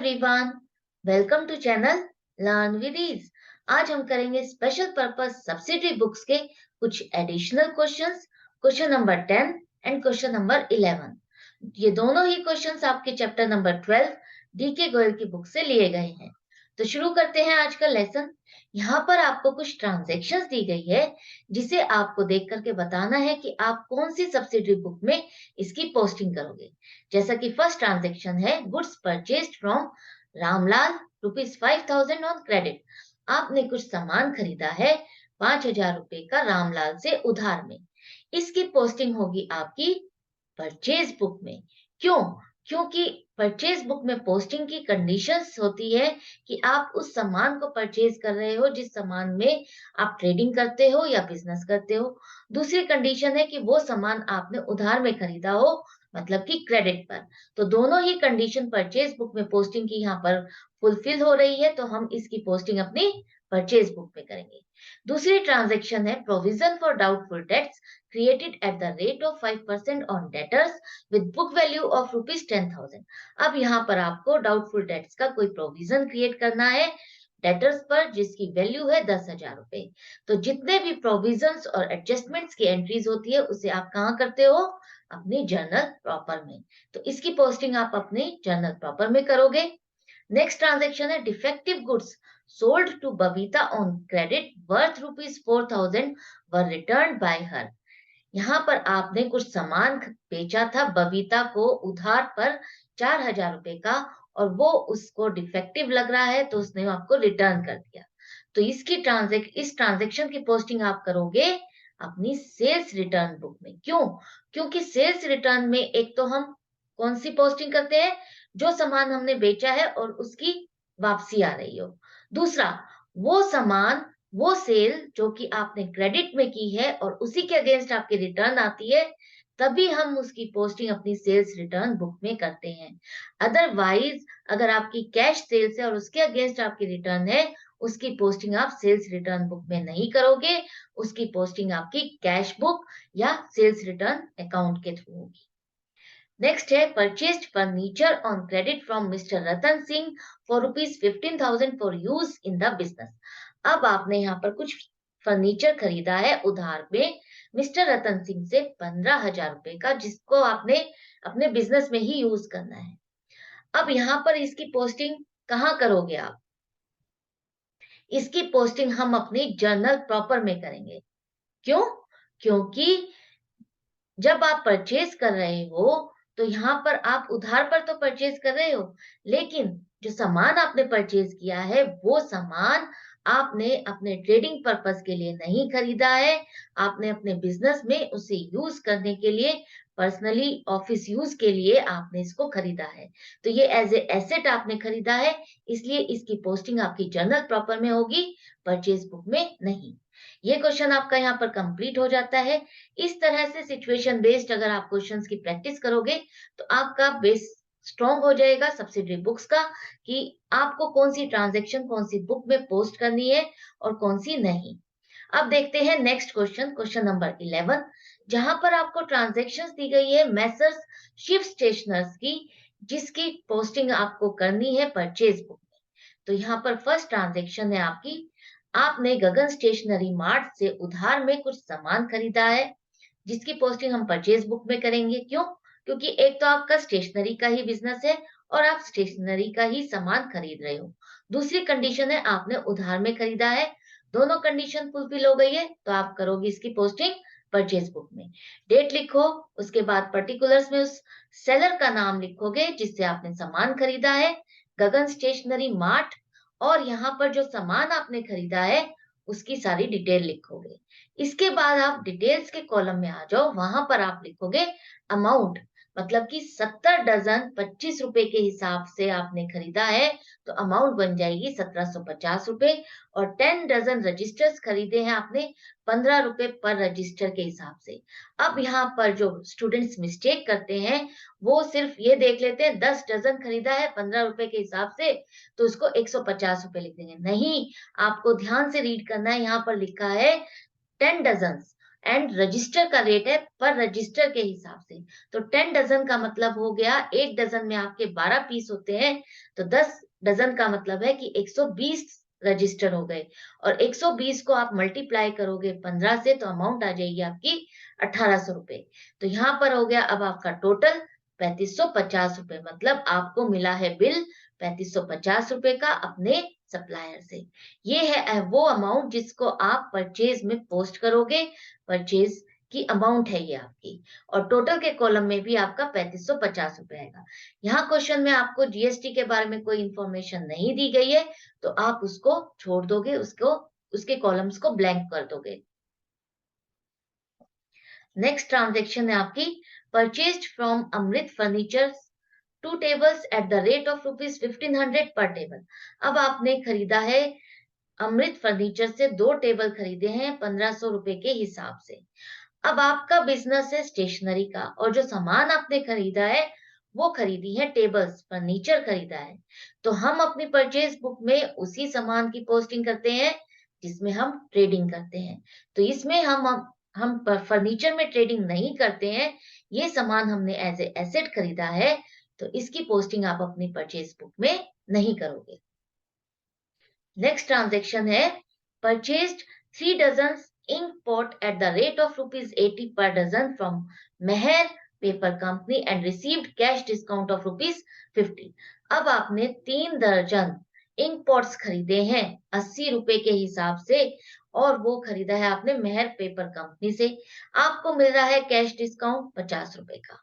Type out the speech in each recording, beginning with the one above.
Everyone, welcome to channel learn with ease. आज हम करेंगे स्पेशल पर्पस सब्सिडरी बुक्स के कुछ additional questions, question number 10 and question number 11। ये दोनों ही क्वेश्चंस आपके चैप्टर नंबर 12 डीके गोयल की बुक से लिए गए हैं। तो शुरू करते हैं आज का लेसन। यहाँ पर आपको कुछ ट्रांजैक्शंस दी गई है जिसे आपको देख करके बताना है कि आप कौन सी सब्सिडरी बुक में इसकी पोस्टिंग करोगे। जैसा कि फर्स्ट ट्रांजैक्शन है goods purchased from Ramlal ₹5000 on credit. आपने कुछ सामान खरीदा है 5000 रुपए का रामलाल से उधार में। इसकी पोस्टिंग होगी आपकी परचेज बुक में। क्यों? क्योंकि परचेज बुक में पोस्टिंग की कंडीशंस होती है कि आप उस सामान को परचेज कर रहे हो जिस सामान में आप ट्रेडिंग करते हो या बिजनेस करते हो। दूसरी कंडीशन है कि वो सामान आपने उधार में खरीदा हो, मतलब कि क्रेडिट पर। तो दोनों ही कंडीशन परचेज बुक में पोस्टिंग की यहाँ पर फुलफिल हो रही है, तो हम इसकी पोस्टिंग अपनी परचेज बुक में करेंगे। दूसरी ट्रांजेक्शन है provision for doubtful debts created at the rate of 5% on debtors with book value of ₹10,000। अब यहाँ पर आपको डाउटफुल डेट्स का कोई प्रोविजन क्रिएट करना है डेटर्स पर जिसकी वैल्यू है 10,000 रुपए। तो जितने भी प्रोविजंस और एडजस्टमेंट्स की एंट्रीज होती है उसे आप कहाँ करते हो? अपनी जर्नल प्रॉपर में। तो इसकी पोस्टिंग आप अपनी जर्नल प्रॉपर में करोगे। नेक्स्ट ट्रांजेक्शन है defective goods sold to Babita on credit worth ₹4,000 were return by her. यहाँ पर आपने कुछ सामान बेचा था बबीता को उधार पर 4,000 रुपए का, और वो उसको डिफेक्टिव लग रहा है तो उसने आपको रिटर्न कर दिया। तो इस ट्रांजेक्शन की पोस्टिंग आप करोगे अपनी सेल्स रिटर्न बुक में। क्यों? क्योंकि सेल्स रिटर्न में एक तो हम कौन सी पोस्टिंग करते हैं? जो सामान हमने बेचा है और उसकी वापसी आ रही हो। दूसरा, वो सामान, वो सेल जो कि आपने क्रेडिट में की है और उसी के अगेंस्ट आपकी रिटर्न आती है, तभी हम उसकी पोस्टिंग अपनी सेल्स रिटर्न बुक में करते हैं। अदरवाइज अगर आपकी कैश सेल्स है और उसके अगेंस्ट आपकी रिटर्न है, उसकी पोस्टिंग आप सेल्स रिटर्न बुक में नहीं करोगे। उसकी पोस्टिंग आपकी कैश बुक या सेल्स रिटर्न अकाउंट के थ्रू होगी। नेक्स्ट है purchased furniture on credit from mister Ratan Singh for ₹15,000 for use in the business. अब आपने यहाँ पर कुछ फर्नीचर खरीदा है उधार में मिस्टर रतन सिंह से 15,000 रुपए का, जिसको आपने अपने बिजनेस में ही यूज करना है। अब यहाँ पर इसकी पोस्टिंग कहाँ करोगे आप? इसकी पोस्टिंग हम अपनी जर्नल प्रॉपर में करेंगे। क्यों? क्योंकि जब आप परचेज कर रहे हो तो यहाँ पर आप उधार पर तो परचेज कर रहे हो, लेकिन जो सामान आपने परचेज किया है वो सामान आपने अपने ट्रेडिंग पर्पस के लिए नहीं खरीदा है। आपने अपने बिजनेस में उसे यूज करने के लिए, पर्सनली ऑफिस यूज के लिए आपने इसको खरीदा है। तो ये एज ए एसेट आपने खरीदा है, इसलिए इसकी पोस्टिंग आपकी जर्नल प्रॉपर में होगी, परचेज बुक में नहीं। ये क्वेश्चन आपका यहाँ पर कंप्लीट हो जाता है। इस तरह से सिचुएशन बेस्ड अगर आप क्वेश्चंस की प्रैक्टिस करोगे तो आपका बेस स्ट्रॉन्ग हो जाएगा सब्सिडरी बुक्स का, कि आपको कौन सी ट्रांजैक्शन कौन सी बुक में पोस्ट करनी है और कौन सी नहीं। अब देखते हैं नेक्स्ट क्वेश्चन, क्वेश्चन नंबर 11, जहां पर आपको ट्रांजैक्शंस दी गई है मैसर्स शिव स्टेशनर्स की, जिसकी पोस्टिंग आपको करनी है परचेज बुक में। तो यहाँ पर फर्स्ट ट्रांजैक्शन है आपकी, आपने गगन स्टेशनरी मार्ट से उधार में कुछ सामान खरीदा है जिसकी पोस्टिंग हम परचेज बुक में करेंगे। क्यों? क्योंकि एक तो आपका स्टेशनरी का ही बिजनेस है और आप स्टेशनरी का ही सामान खरीद रहे हो। दूसरी कंडीशन है आपने उधार में खरीदा है। दोनों कंडीशन फुलफिल हो गई है तो आप करोगे इसकी पोस्टिंग परचेज बुक में। डेट लिखो, उसके बाद पर्टिकुलर्स में उस सेलर का नाम लिखोगे जिससे आपने सामान खरीदा है, गगन स्टेशनरी मार्ट, और यहाँ पर जो सामान आपने खरीदा है उसकी सारी डिटेल लिखोगे। इसके बाद आप डिटेल्स के कॉलम में आ जाओ, वहां पर आप लिखोगे अमाउंट, मतलब कि 70 डजन 25 रुपए के हिसाब से आपने खरीदा है तो अमाउंट बन जाएगी 1750 रुपए। और 10 डजन रजिस्टर्स खरीदे हैं आपने 15 रुपए पर रजिस्टर के हिसाब से। अब यहाँ पर जो स्टूडेंट्स मिस्टेक करते हैं वो सिर्फ ये देख लेते हैं 10 डजन खरीदा है 15 रुपए के हिसाब से तो उसको 150 रुपए लिख देंगे। नहीं, आपको ध्यान से रीड करना है। यहाँ पर लिखा है 10 डजन, एंड रजिस्टर का रेट है पर रजिस्टर के हिसाब से। तो 10 डजन का मतलब हो गया, एक डजन में आपके 12 पीस होते हैं, तो 10 डजन का मतलब है कि 120 रजिस्टर हो गए, और 120 को आप मल्टीप्लाई करोगे 15 से, तो अमाउंट आ जाएगी आपकी 1800 रुपए। तो यहाँ पर हो गया अब आपका टोटल 3550 रुपए, मतलब आपको मिला है बिल 3550 रुपए का अपने सप्लायर से। ये है वो अमाउंट जिसको आप परचेज में पोस्ट करोगे, परचेज की अमाउंट है ये आपकी, और टोटल के कॉलम में भी आपका 3550 रुपए आएगा। यहाँ क्वेश्चन में आपको जीएसटी के बारे में कोई इंफॉर्मेशन नहीं दी गई है, तो आप उसको छोड़ दोगे, उसको उसके कॉलम्स को ब्लैंक कर दोगे। नेक्स्ट ट्रांजेक्शन है आपकी purchased from Amrit furniture 2 tables at the rate of rupees 1500 पर टेबल। अब आपने खरीदा है अमृत फर्नीचर से 2 टेबल खरीदे हैं 1500 रुपए के हिसाब से। अब आपका बिजनेस है स्टेशनरी का, और जो सामान आपने खरीदा है वो खरीदी है टेबल्स, फर्नीचर खरीदा है। तो हम अपनी परचेज बुक में उसी सामान की पोस्टिंग करते हैं जिसमें हम ट्रेडिंग करते हैं। तो इसमें हम फर्नीचर में ट्रेडिंग नहीं करते हैं, ये सामान हमने एज ए एसेट खरीदा है, तो इसकी पोस्टिंग आप अपनी परचेज बुक में नहीं करोगे। नेक्स्ट ट्रांजेक्शन है purchased 3 dozen ink pot at the rate of rupees 80 पर dozen from Mehar paper company and received cash discount of rupees 50। अब आपने 3 दर्जन इंक पॉट्स खरीदे हैं 80 रुपए के हिसाब से, और वो खरीदा है आपने मेहर पेपर कंपनी से। आपको मिल रहा है कैश डिस्काउंट 50 रुपए का।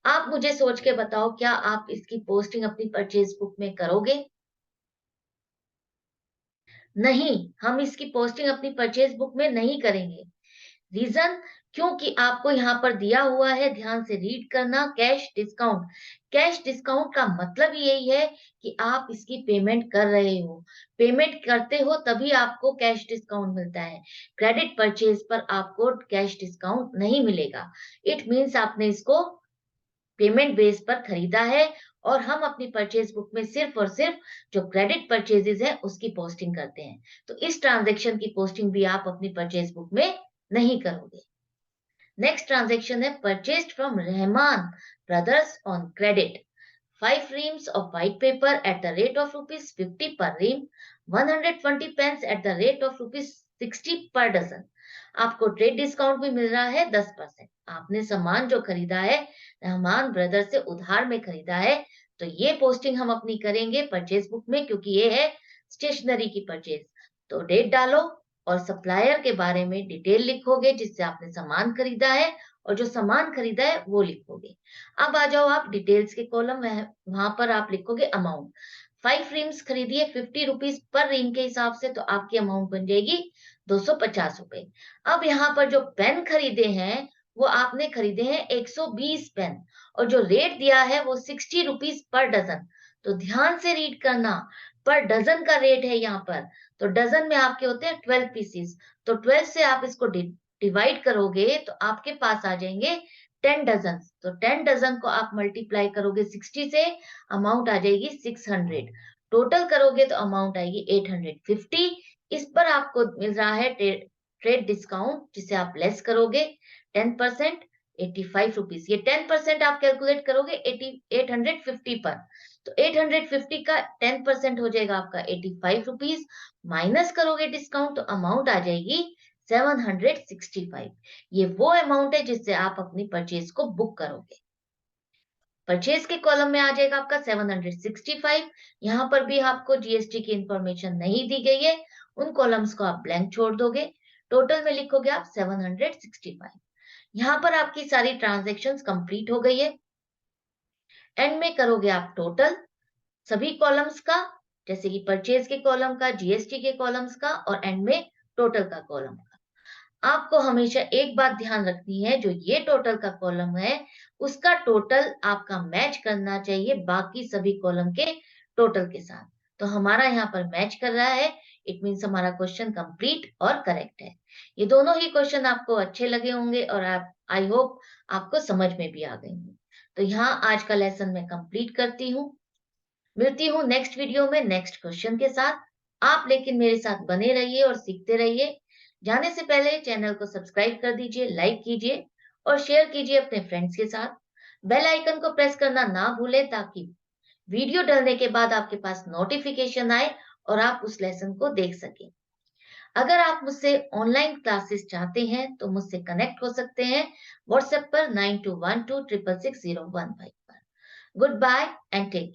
आप मुझे सोच के बताओ, क्या आप इसकी पोस्टिंग अपनी परचेज बुक में करोगे? नहीं, हम इसकी पोस्टिंग अपनी परचेज बुक में नहीं करेंगे। रीजन, क्योंकि आपको यहाँ पर दिया हुआ है, ध्यान से रीड करना, कैश डिस्काउंट। कैश डिस्काउंट का मतलब यही है कि आप इसकी पेमेंट कर रहे हो, पेमेंट करते हो तभी आपको कैश डिस्काउंट मिलता है। क्रेडिट परचेज पर आपको कैश डिस्काउंट नहीं मिलेगा। इट मीन्स आपने इसको पेमेंट बेस पर खरीदा है, और हम अपनी परचेज बुक में सिर्फ और सिर्फ जो क्रेडिट परचेजेस है उसकी पोस्टिंग करते हैं। तो इस ट्रांजैक्शन की पोस्टिंग भी आप अपनी परचेज बुक में नहीं करोगे। नेक्स्ट ट्रांजैक्शन है purchased from Rahman brothers on credit 5 reams of white paper at the rate of rupees 50 per ream, 120 pence at the rate of rupees 60 per dozen। आपको ट्रेड डिस्काउंट भी मिल रहा है 10%। आपने सामान जो खरीदा है रहमान ब्रदर से उधार में खरीदा है, तो ये पोस्टिंग हम अपनी करेंगे परचेज बुक में, क्योंकि ये है स्टेशनरी की परचेज। तो डेट डालो और सप्लायर के बारे में डिटेल लिखोगे जिससे आपने सामान खरीदा है, और जो सामान खरीदा है वो लिखोगे। अब आ जाओ आप डिटेल्स के कॉलम में, वहां पर आप लिखोगे अमाउंट। 5 रिम्स खरीदिए 50 रुपीज पर रिम के हिसाब से, तो आपकी अमाउंट बन जाएगी 250 रुपए। अब यहाँ पर जो पेन खरीदे हैं वो आपने खरीदे हैं 120 पेन, और जो रेट दिया है वो 60 रुपीज पर डजन। तो ध्यान से रीड करना, पर डजन का रेट है यहाँ पर। तो डजन में आपके होते हैं 12 पीसीस, तो 12 से आप इसको डिवाइड करोगे तो आपके पास आ जाएंगे 10 डजन। तो 10 डजन को आप मल्टीप्लाई करोगे 60 से, अमाउंट आ जाएगी 600। टोटल करोगे तो अमाउंट आएगी 850। इस पर आपको मिल रहा है ट्रेड डिस्काउंट, जिसे आप लेस करोगे 10%, 85 रुपीज। ये 10% आप कैलकुलेट करोगे 850 पर, तो 850 का 10% हो जाएगा आपका 85 रुपीज, माइनस करोगे डिस्काउंट तो अमाउंट आ जाएगी 765। ये वो अमाउंट है जिससे आप अपनी परचेज को बुक करोगे। परचेज के कॉलम में आ जाएगा आपका 765। यहाँ पर भी आपको जीएसटी की इंफॉर्मेशन नहीं दी गई है, उन कॉलम्स को आप ब्लैंक छोड़ दोगे। टोटल में लिखोगे आप 765। यहाँ पर आपकी सारी ट्रांजेक्शन्स कंप्लीट हो गई है। एंड में करोगे आप टोटल सभी कॉलम्स का, जैसे कि परचेज के कॉलम का, जीएसटी के कॉलम्स का, और एंड में टोटल का कॉलम। आपको हमेशा एक बात ध्यान रखनी है, जो ये टोटल का कॉलम है उसका टोटल आपका मैच करना चाहिए बाकी सभी कॉलम के टोटल के साथ। तो हमारा यहाँ पर मैच कर रहा है, इट मीन्स हमारा क्वेश्चन कंप्लीट और करेक्ट है। ये दोनों ही क्वेश्चन आपको अच्छे लगे होंगे, और आप आई होप आपको समझ में भी आ गए होंगे। तो यहाँ आज का लेसन मैं कंप्लीट करती हूँ। मिलती हूँ नेक्स्ट वीडियो में नेक्स्ट क्वेश्चन के साथ। आप लेकिन मेरे साथ बने रहिए और सीखते रहिए। जाने से पहले चैनल को सब्सक्राइब कर दीजिए, लाइक कीजिए और शेयर कीजिए अपने फ्रेंड्स के साथ। बेल आइकन को प्रेस करना ना भूलें ताकि वीडियो डलने के बाद आपके पास नोटिफिकेशन आए और आप उस लेसन को देख सकें। अगर आप मुझसे ऑनलाइन क्लासेस चाहते हैं तो मुझसे कनेक्ट हो सकते हैं व्हाट्सएप पर 9212666015 पर। Good bye and take care.